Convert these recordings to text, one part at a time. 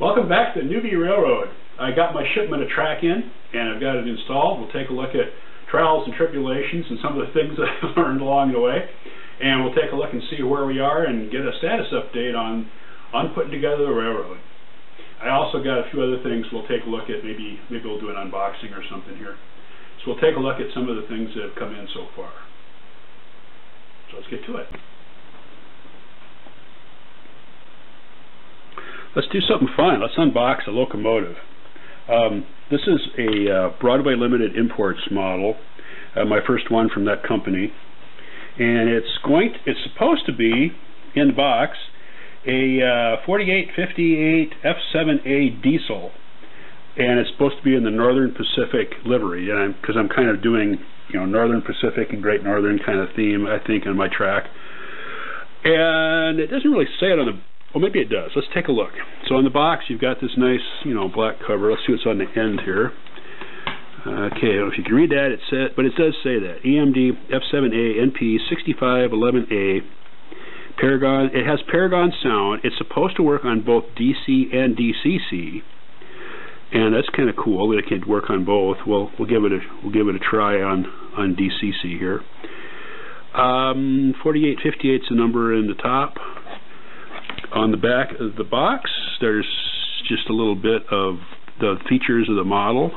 Welcome back to Newbie Railroad. I got my shipment of track in, and I've got it installed. We'll take a look at trials and tribulations and some of the things that I've learned along the way. And we'll take a look and see where we are and get a status update on putting together the railroad. I also got a few other things we'll take a look at. Maybe we'll do an unboxing or something here. So we'll take a look at some of the things that have come in so far. So let's get to it. Let's do something fun. Let's unbox a locomotive. This is a Broadway limited imports model, my first one from that company, and it's supposed to be in the box a 4858 F7A diesel, and it's supposed to be in the Northern Pacific livery. And because I'm kind of doing Northern Pacific and Great Northern kind of theme, I think, on my track, and it doesn't really say it on the. Well, maybe it does. Let's take a look. So on the box, you've got this nice, black cover. Let's see what's on the end here. Okay, I don't know if you can read that. But it does say that EMD F7A NP 6511A Paragon. It has Paragon sound. It's supposed to work on both DC and DCC, and that's kind of cool that it can work on both. We'll give it a try on DCC here. 4858 is the number in the top. On the back of the box, there's just a little bit of the features of the model.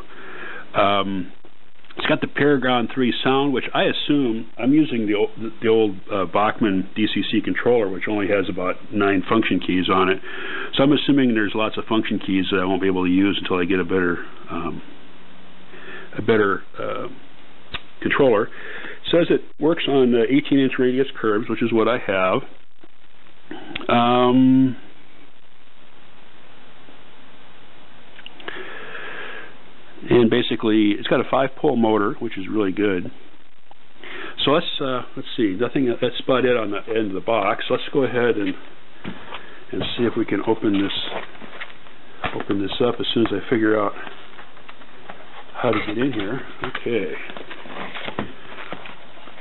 It's got the Paragon 3 sound, which I assume I'm using the old Bachmann DCC controller, which only has about 9 function keys on it. So I'm assuming there's lots of function keys that I won't be able to use until I get a better controller. It says it works on 18-inch radius curves, which is what I have. And basically, it's got a 5-pole motor, which is really good. So let's see. Nothing. That's about it on the end of the box. Let's go ahead and see if we can open this up as soon as I figure out how to get in here. Okay.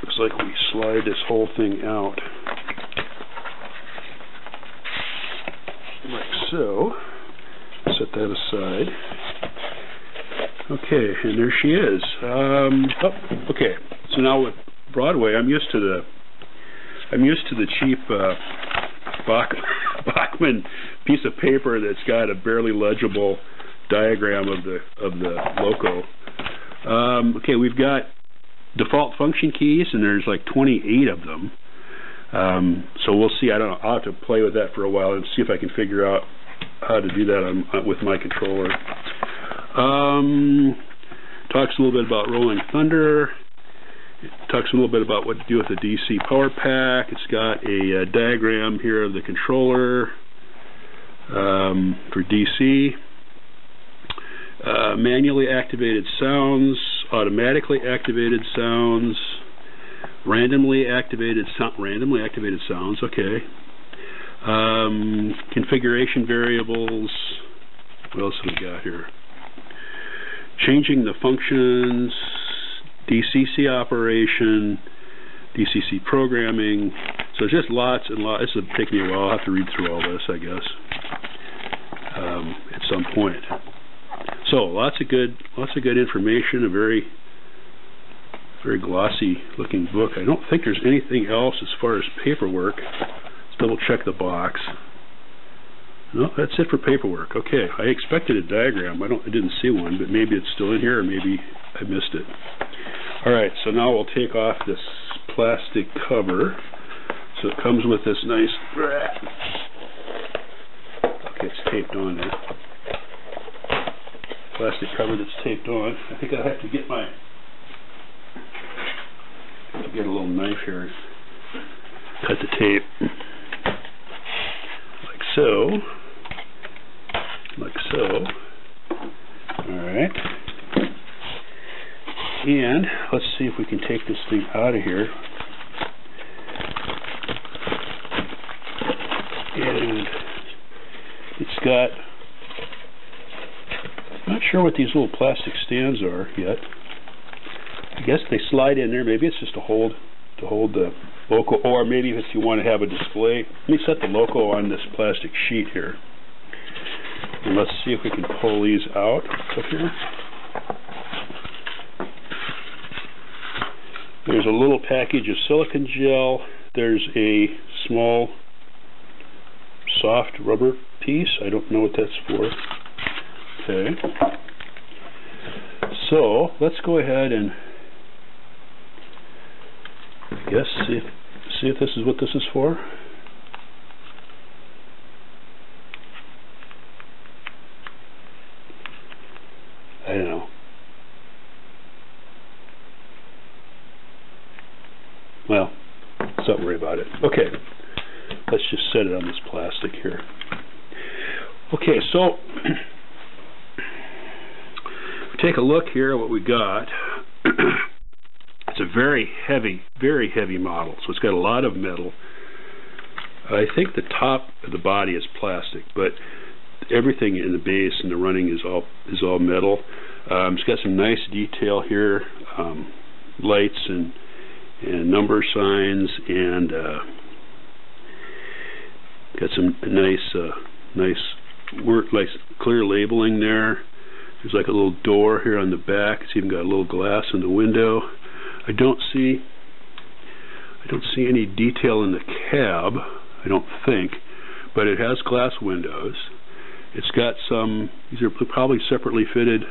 Looks like we slide this whole thing out. Like so. Set that aside. Okay, and there she is. Okay. So now with Broadway, I'm used to the cheap Bachmann piece of paper that's got a barely legible diagram of the loco. Okay, we've got default function keys, and there's like 28 of them. So we'll see. I don't know. I'll have to play with that for a while and see if I can figure out how to do that with my controller. Talks a little bit about Rolling Thunder. It talks a little bit about what to do with the DC power pack. It's got a diagram here of the controller for DC. Manually activated sounds, automatically activated sounds, randomly activated sounds. Okay. Configuration variables. What else have we got here? Changing the functions, DCC operation, DCC programming. So it's just lots and lots. This will take me a while. I'll have to read through all this, I guess, at some point. So lots of good information. A very glossy looking book. I don't think there's anything else as far as paperwork. Let's double check the box. No, that's it for paperwork. Okay, I expected a diagram. I didn't see one, but maybe it's still in here, or maybe I missed it. All right, so now we'll take off this plastic cover. So it comes with this nice. Okay, it's taped on there. Plastic cover that's taped on. I think I'll have to get a little knife here. Cut the tape. Like so. Alright. And let's see if we can take this thing out of here. And it's got, I'm not sure what these little plastic stands are yet. I guess they slide in there. Maybe it's just to hold the loco, or maybe if you want to have a display. Let me set the loco on this plastic sheet here. And let's see if we can pull these out of here. There's a little package of silicone gel. There's a small soft rubber piece. I don't know what that's for. Okay. So let's go ahead and I guess see if this is what this is for. I don't know. Well, let's not worry about it. Okay, let's just set it on this plastic here. Okay, so take a look here at what we got. It's a very heavy model, so it's got a lot of metal. I think the top of the body is plastic, but everything in the base and the running is all metal. It's got some nice detail here, lights and number signs, and got some nice clear labeling there. There's like a little door here on the back. It's even got a little glass in the window. I don't see any detail in the cab, I don't think, but it has glass windows. It's got some, these are probably separately fitted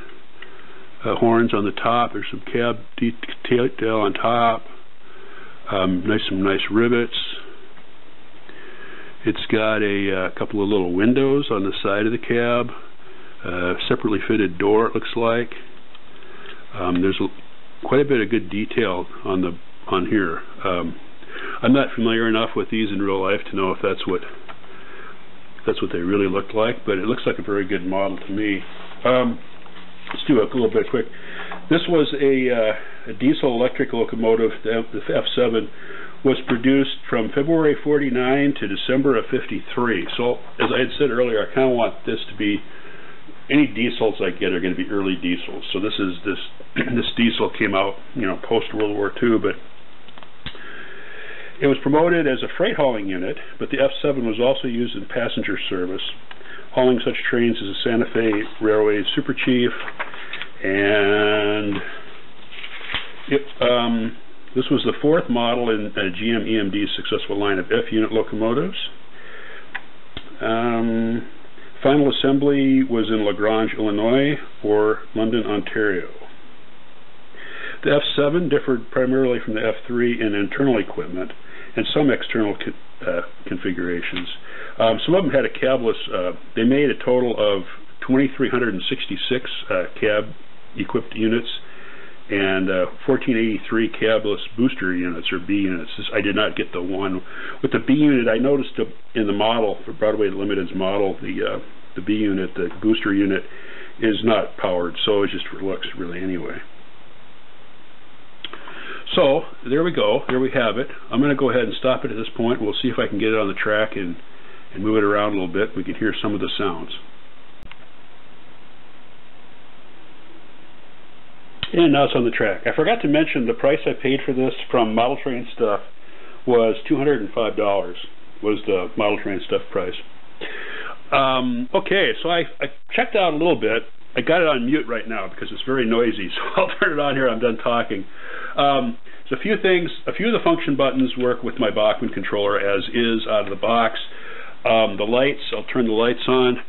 horns on the top. There's some cab detail on top. Some nice rivets. It's got a couple of little windows on the side of the cab. Separately fitted door, it looks like. There's quite a bit of good detail on here. I'm not familiar enough with these in real life to know if that's what they really look like, but it looks like a very good model to me. Let's do a little bit quick. This was a diesel electric locomotive. The F7 was produced from February 49 to December of 53. So, as I had said earlier, I kind of want this to be, any diesels I get are going to be early diesels. So this diesel came out, post World War II, but it was promoted as a freight hauling unit. But the F7 was also used in passenger service, hauling such trains as the Santa Fe Railway Super Chief, and this was the fourth model in GM EMD's successful line of F-unit locomotives. Final assembly was in LaGrange, Illinois, or London, Ontario. The F7 differed primarily from the F3 in internal equipment and some external configurations. Some of them had a cabless. They made a total of 2,366 cab-equipped units and 1,483 cabless booster units, or B units. I did not get the one with the B unit. I noticed in the model for Broadway Limited's model, the B unit, the booster unit, is not powered, so it's just for looks, really, anyway. So there we go. There we have it. I'm going to go ahead and stop it at this point. We'll see if I can get it on the track and move it around a little bit. We can hear some of the sounds. And now it's on the track. I forgot to mention the price I paid for this from Model Train Stuff was $205, was the Model Train Stuff price. Okay, so I checked out a little bit. I got it on mute right now because it's very noisy, so I'll turn it on here. I'm done talking. So a few things, a few of the function buttons work with my Bachmann controller as is out of the box. The lights, I'll turn the lights on.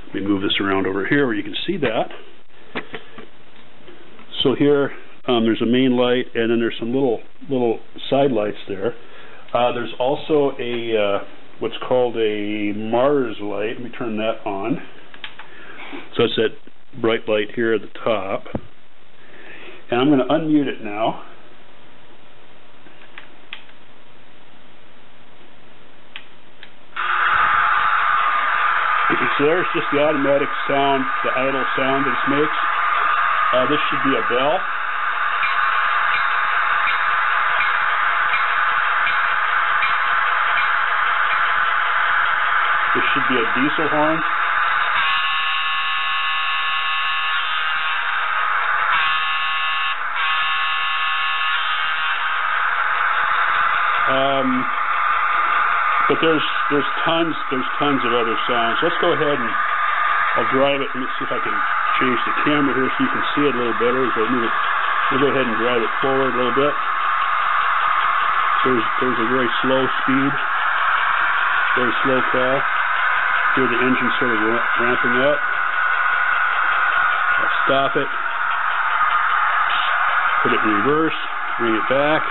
Let me move this around over here where you can see that. So here there's a main light, and then there's some little side lights there. There's also a what's called a Mars light. Let me turn that on. So it's that bright light here at the top. And I'm going to unmute it now. So there's just the automatic sound, the idle sound that it makes. This should be a bell. This should be a diesel horn. But there's tons of other sounds. Let's go ahead and I'll drive it. Let me see if I can change the camera here so you can see it a little better. As I move it, we'll go ahead and drive it forward a little bit. There's a very slow speed, very slow call. Hear the engine sort of ramping up. I'll stop it, put it in reverse, bring it back.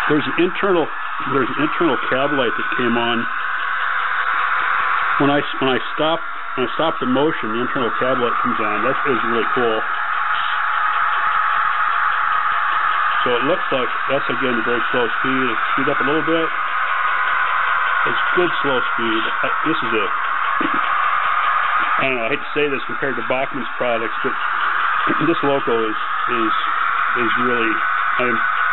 There's an internal cab light that came on when I stop the motion. The internal cab light comes on. That is really cool. So it looks like that's again a very slow speed. Speed up a little bit. It's good slow speed. This is a I don't know. I hate to say this compared to Bachmann's products, but this loco is really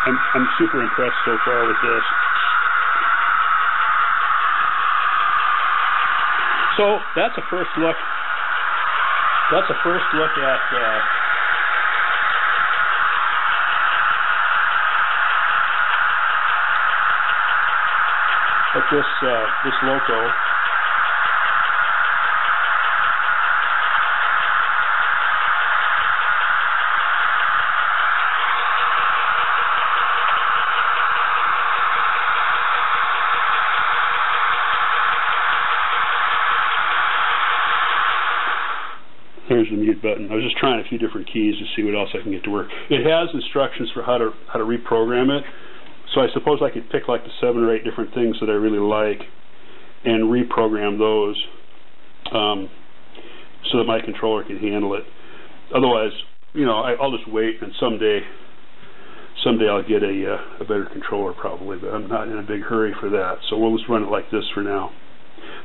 I'm super impressed so far with this. So that's a first look. That's a first look at this loco. There's the mute button. I was just trying a few different keys to see what else I can get to work. It has instructions for how to reprogram it. So I suppose I could pick like the 7 or 8 different things that I really like and reprogram those so that my controller can handle it. Otherwise, you know, I'll just wait, and someday I'll get a better controller probably, but I'm not in a big hurry for that. So we'll just run it like this for now.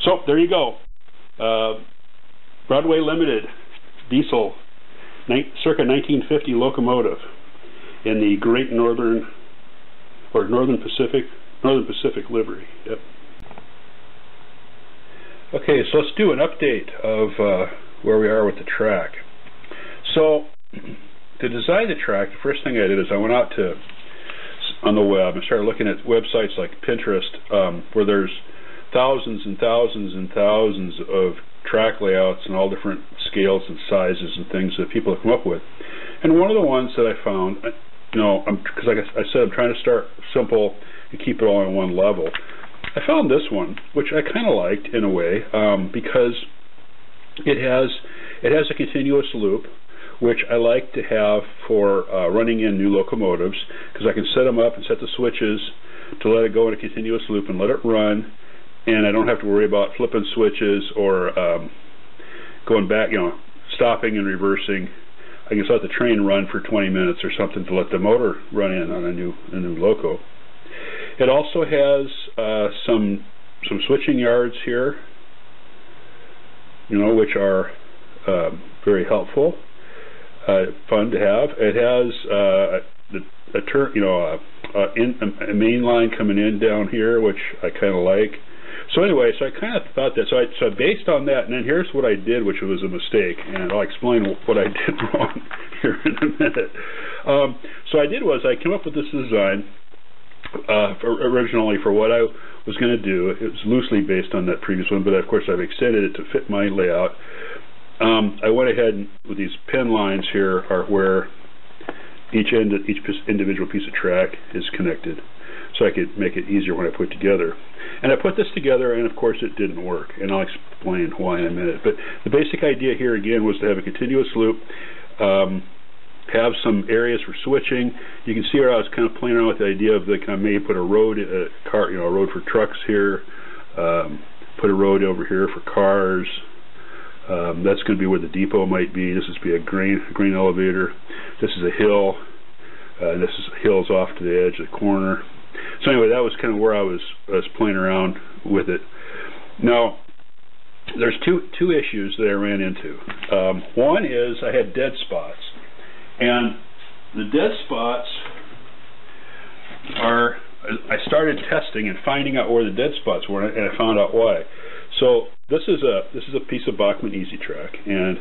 So there you go. Broadway Limited diesel circa 1950 locomotive in the Great Northern or Northern Pacific livery. Yep. Okay, so let's do an update of where we are with the track. So to design the track, the first thing I did is I went out on the web and started looking at websites like Pinterest, where there's thousands and thousands and thousands of track layouts and all different scales and sizes and things that people have come up with. And one of the ones that I found, you know, because like I said, I'm trying to start simple and keep it all on one level. I found this one, which I kind of liked in a way, because it has a continuous loop, which I like to have for running in new locomotives, because I can set them up and set the switches to let it go in a continuous loop and let it run, and I don't have to worry about flipping switches or going back, you know, stopping and reversing. I can just let the train run for 20 minutes or something to let the motor run in on a new loco. It also has some switching yards here, you know, which are very helpful, fun to have. It has a main line coming in down here, which I kind of like. So anyway, so I kind of thought that. So based on that, and then here's what I did, which was a mistake, and I'll explain what I did wrong here in a minute. So I did was I came up with this design originally for what I was going to do. It was loosely based on that previous one, but of course I've extended it to fit my layout. I went ahead and with these pin lines here are where each individual piece of track is connected, so I could make it easier when I put it together. And I put this together, and of course it didn't work, and I'll explain why in a minute. But the basic idea here again was to have a continuous loop, have some areas for switching. You can see where I was kind of playing around with the idea of I maybe put a road, a road for trucks here, put a road over here for cars. That's going to be where the depot might be. This is be a grain elevator. This is a hill. This is hills off to the edge of the corner. So anyway, that was kind of where I was playing around with it. Now, there's two issues that I ran into. One is I had dead spots, and the dead spots are. I started testing and finding out where the dead spots were, and I found out why. So this is a piece of Bachmann Easy Track, and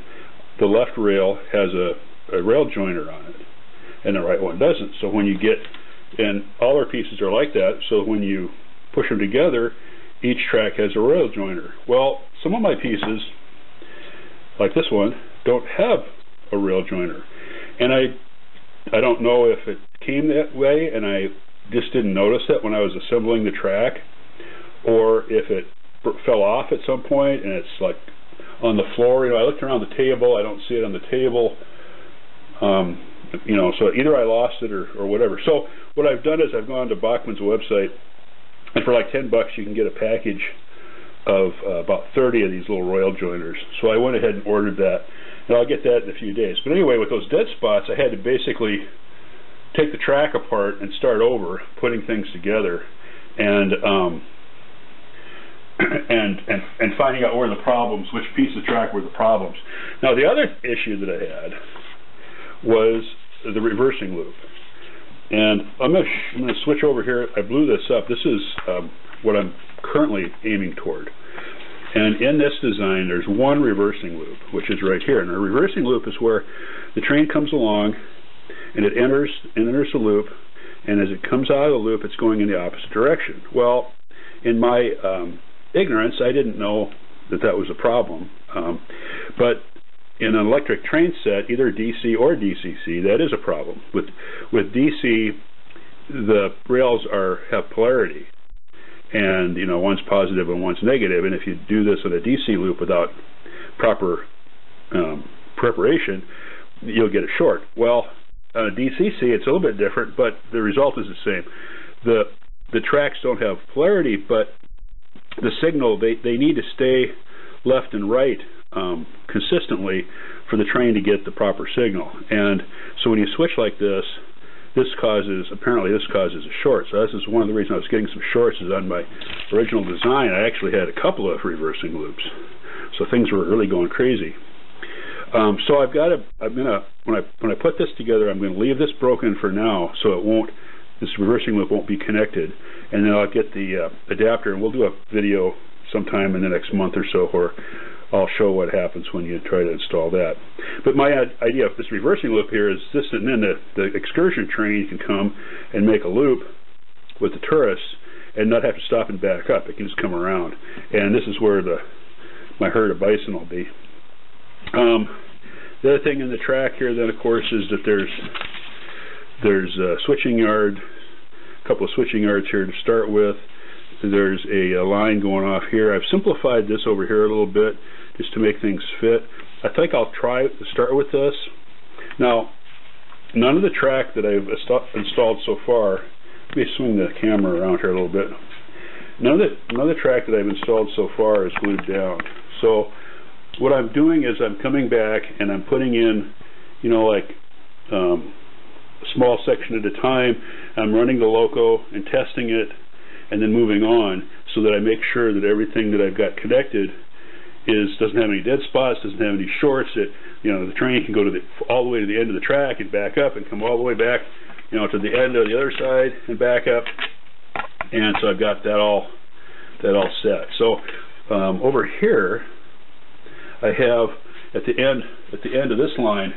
the left rail has a rail joiner on it, and the right one doesn't. So when you get, and all our pieces are like that, so when you push them together, each track has a rail joiner. Well, some of my pieces, like this one, don't have a rail joiner, and I don't know if it came that way and I just didn't notice it when I was assembling the track, or if it fell off at some point and it's like on the floor. You know, I looked around the table, I don't see it on the table. You know, so either I lost it or whatever. So what I've done is I've gone to Bachmann's website, and for like $10 you can get a package of about 30 of these little royal joiners. So I went ahead and ordered that, and I'll get that in a few days. But anyway, with those dead spots, I had to basically take the track apart and start over, putting things together, and and finding out where the problems, which piece of track were the problems. Now the other issue that I had was the reversing loop, and I'm going to switch over here. I blew this up. This is what I'm currently aiming toward, and in this design there's one reversing loop, which is right here. And a reversing loop is where the train comes along and it enters the loop, and as it comes out of the loop it's going in the opposite direction. Well, in my ignorance, I didn't know that was a problem, but in an electric train set, either DC or DCC, that is a problem. With DC, the rails have polarity, and you know, one's positive and one's negative, and if you do this in a DC loop without proper preparation, you'll get a short. Well, on a DCC it's a little bit different, but the result is the same. The tracks don't have polarity, but the signal, they need to stay left and right consistently for the train to get the proper signal. And so when you switch like this, apparently this causes a short. So this is one of the reasons I was getting some shorts, is on my original design I actually had a couple of reversing loops, so things were really going crazy. So when I put this together, I'm going to leave this broken for now, so this reversing loop won't be connected, and then I'll get the adapter, and we'll do a video sometime in the next month or so where I'll show what happens when you try to install that. But my idea of this reversing loop here is this, and then the excursion train can come and make a loop with the tourists and not have to stop and back up. It can just come around, and this is where my herd of bison will be. The other thing in the track here then, of course, is that there's a switching yard, a couple of switching yards here to start with. There's a line going off here. I've simplified this over here a little bit just to make things fit. I think I'll try to start with this. Now, none of the track that I've installed so far, let me swing the camera around here a little bit. None of the track that I've installed so far is glued down. So what I'm doing is I'm coming back and I'm putting in, you know, like a small section at a time. I'm running the loco and testing it, and then moving on, so that I make sure that everything that I've got connected doesn't have any dead spots, doesn't have any shorts. That, you know, the train can go all the way to the end of the track and back up and come all the way back, you know, to the end of the other side and back up. And so I've got that all set. So over here, I have at the end of this line,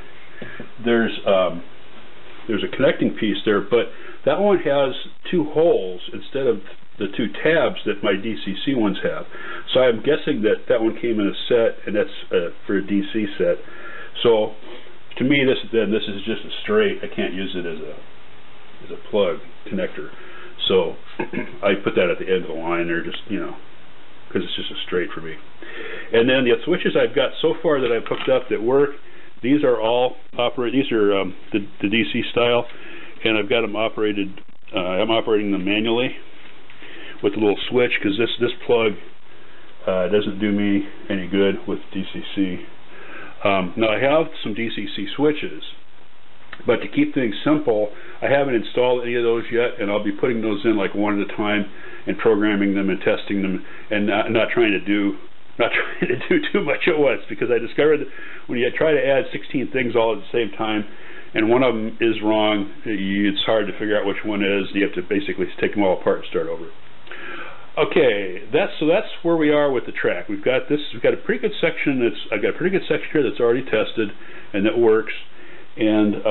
there's a connecting piece there, but that one has two holes instead of the two tabs that my DCC ones have. So I'm guessing that one came in a set, and that's for a DC set. So to me, this is just a straight. I can't use it as a plug connector. So I put that at the end of the line there, just, you know, because it's just a straight for me. And then the switches I've got so far that I've hooked up that work, these are all these are the DC style, and I've got them operated. I'm operating them manually with a little switch, because this plug doesn't do me any good with DCC. Now I have some DCC switches, but to keep things simple, I haven't installed any of those yet, and I'll be putting those in like one at a time and programming them and testing them, and not trying to do too much at once, because I discovered that when you try to add 16 things all at the same time, and one of them is wrong, it's hard to figure out which one is. You have to basically take them all apart and start over. Okay, that's where we are with the track. We've got a pretty good section. I've got a pretty good section here that's already tested and that works, and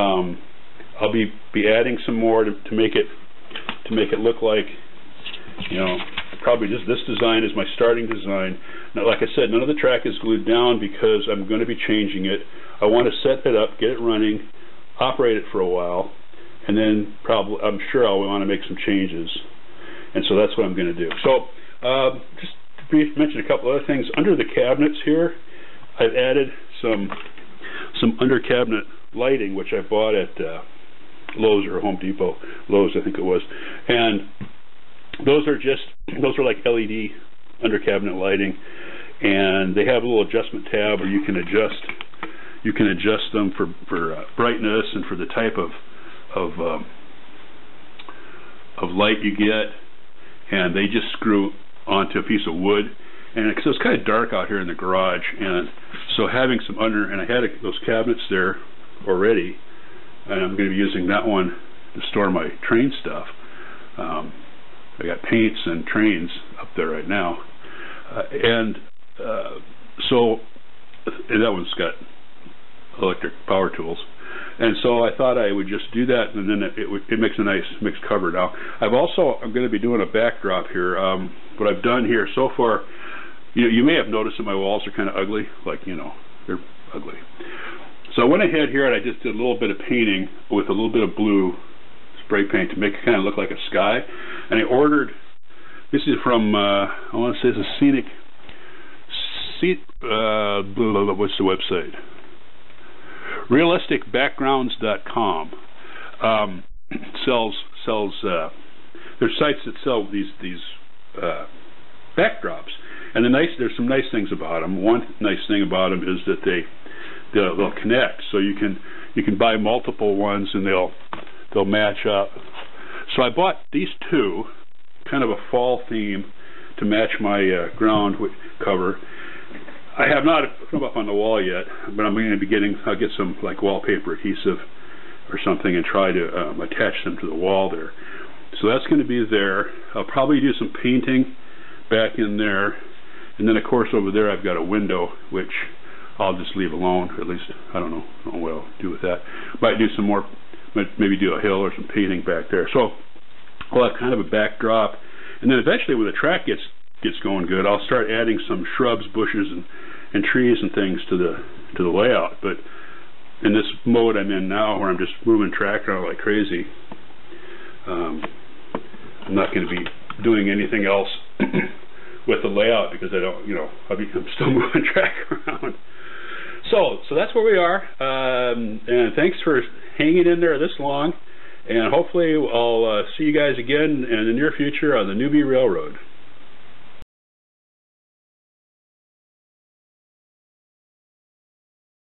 I'll be adding some more to make it look like you know, probably just this design is my starting design. Now, like I said, none of the track is glued down because I'm going to be changing it. I want to set it up, get it running, operate it for a while, and then probably, I'm sure I'll want to make some changes. And so that's what I'm going to do. So just to mention a couple other things. Under the cabinets here, I've added some under cabinet lighting, which I bought at Lowe's or Home Depot. Lowe's, I think it was. And those are like LED under cabinet lighting, and they have a little adjustment tab where you can adjust them for brightness and for the type of light you get, and they just screw onto a piece of wood. And because it's kind of dark out here in the garage, and so having some and I had those cabinets there already, and I'm going to be using that one to store my train stuff. I got paints and trains up there right now, and that one's got electric power tools, and so I thought I would just do that, and then it makes a nice mixed cover. Now I'm going to be doing a backdrop here. What I've done here so far, you may have noticed that my walls are kind of ugly, like, you know, they're ugly. So I went ahead here and I just did a little bit of painting with a little bit of blue spray paint to make it kind of look like a sky. And I ordered, this is from, I want to say it's a what's the website? Realisticbackgrounds.com. Sells there's sites that sell these backdrops. And there's some nice things about them. One nice thing about them is that they'll connect, so you can buy multiple ones and they'll match up. So I bought these two, kind of a fall theme to match my ground cover. I have not put them up on the wall yet, but I'm going to be I'll get some like wallpaper adhesive or something and try to attach them to the wall there. So that's going to be there. I'll probably do some painting back in there. And then, of course, over there I've got a window, which I'll just leave alone. At least, I don't know what I'll do with that. Might do some more, maybe do a hill or some painting back there. So I'll have kind of a backdrop. And then eventually when the track gets going good, I'll start adding some shrubs, bushes, and trees and things to the layout. But in this mode I'm in now, where I'm just moving track around like crazy, I'm not going to be doing anything else with the layout because I don't, I'm still moving track around. So that's where we are, and thanks for hanging in there this long, and hopefully I'll see you guys again in the near future on the Newbie Railroad.